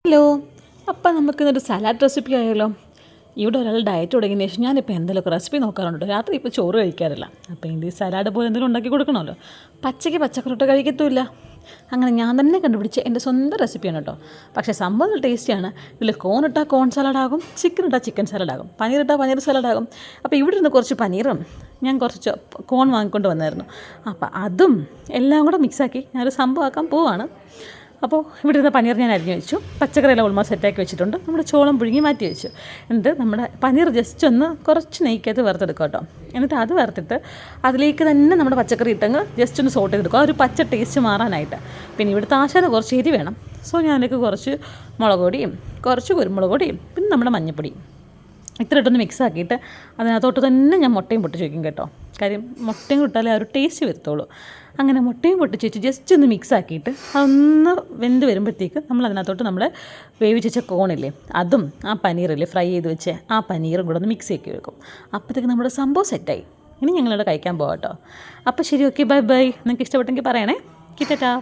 Hello, അപ്പം നമുക്കിന്നൊരു salad recipe ആയാലോ? ഇവിടെ ഒരാൾ ഡയറ്റ് തുടങ്ങിയതിന് ശേഷം ഞാനിപ്പോൾ എന്തെങ്കിലുമൊക്കെ റെസിപ്പി നോക്കാറുണ്ട്. രാത്രി ഇപ്പോൾ ചോറ് കഴിക്കാറില്ല. അപ്പോൾ ഈ സലാഡ് പോലെ എന്തെങ്കിലും ഉണ്ടാക്കി കൊടുക്കണമല്ലോ. പച്ചക്കറിട്ട് കഴിക്കത്തുമില്ല. അങ്ങനെ ഞാൻ തന്നെ കണ്ടുപിടിച്ച എൻ്റെ സ്വന്തം റെസിപ്പിയാണ് കേട്ടോ. പക്ഷേ സംഭവം ടേസ്റ്റിയാണ്. ഇതിൽ കോൺ ഇട്ടാൽ കോൺ സലാഡാകും, ചിക്കൻ ഇട്ടാൽ ചിക്കൻ സലാഡാകും, പനീർ ഇട്ടാൽ പനീർ സലാഡാകും. അപ്പോൾ ഇവിടെ നിന്ന് കുറച്ച് പനീറും ഞാൻ കുറച്ച് കോൺ വാങ്ങിക്കൊണ്ട് വന്നായിരുന്നു. അപ്പോൾ അതും എല്ലാം കൂടെ മിക്സാക്കി ഞാനൊരു സംഭവമാക്കാൻ പോവാണ്. അപ്പോൾ ഇവിടെ ഇരുന്ന പനീർ ഞാൻ അരിഞ്ഞ് വെച്ചു. പച്ചക്കറിയെല്ലാം ഓൾമോസ്റ്റ് സെറ്റാക്കി വെച്ചിട്ടുണ്ട്. നമ്മുടെ ചോളം പുഴുങ്ങി മാറ്റി വെച്ചു. എന്നിട്ട് നമ്മുടെ പനീർ ജസ്റ്റ് ഒന്ന് കുറച്ച് നെയ്ക്കകത്ത് വറുത്തെടുക്കുക കേട്ടോ. എന്നിട്ട് അത് വറുത്തിട്ട് അതിലേക്ക് തന്നെ നമ്മുടെ പച്ചക്കറി ഇട്ടങ്ങ് ജസ്റ്റ് ഒന്ന് സോട്ട് ചെയ്തെടുക്കുക, ആ ഒരു പച്ച ടേസ്റ്റ് മാറാനായിട്ട്. പിന്നെ ഇവിടുത്തെ ആശാന് കുറച്ച് എരി വേണം. സോ ഞാനതിലേക്ക് കുറച്ച് മുളക് പൊടിയും കുറച്ച് കുരുമുളക് പൊടിയും പിന്നെ നമ്മുടെ മഞ്ഞൾപ്പൊടിയും ഇത്ര ഇട്ടൊന്ന് മിക്സ് ആക്കിയിട്ട് അതിനകത്തോട്ട് തന്നെ ഞാൻ മുട്ടയും പൊട്ടിച്ച് വയ്ക്കും കേട്ടോ. കാര്യം മുട്ടയും ഇട്ടാലേ ആ ഒരു ടേസ്റ്റ് വരത്തുള്ളൂ. അങ്ങനെ മുട്ടയും പൊട്ടിച്ച് വെച്ച് ജസ്റ്റ് ഒന്ന് മിക്സ് ആക്കിയിട്ട് അതൊന്ന് വെന്ത് വരുമ്പോഴത്തേക്ക് നമ്മൾ അതിനകത്തോട്ട് നമ്മൾ വേവിച്ച് വെച്ച കോണില്ലേ അതും ആ പനീറില്ലേ ഫ്രൈ ചെയ്ത് വെച്ച് ആ പനീറും കൂടെ ഒന്ന് മിക്സ് ആക്കി വെക്കും. അപ്പോഴത്തേക്ക് നമ്മുടെ സംഭവം സെറ്റായി. ഇനി ഞങ്ങളിവിടെ കഴിക്കാൻ പോകാം കേട്ടോ. അപ്പോൾ ശരി, ഓക്കെ, ബൈ ബൈ. നിങ്ങൾക്ക് ഇഷ്ടപ്പെട്ടെങ്കിൽ പറയണേ. കിട്ടാ.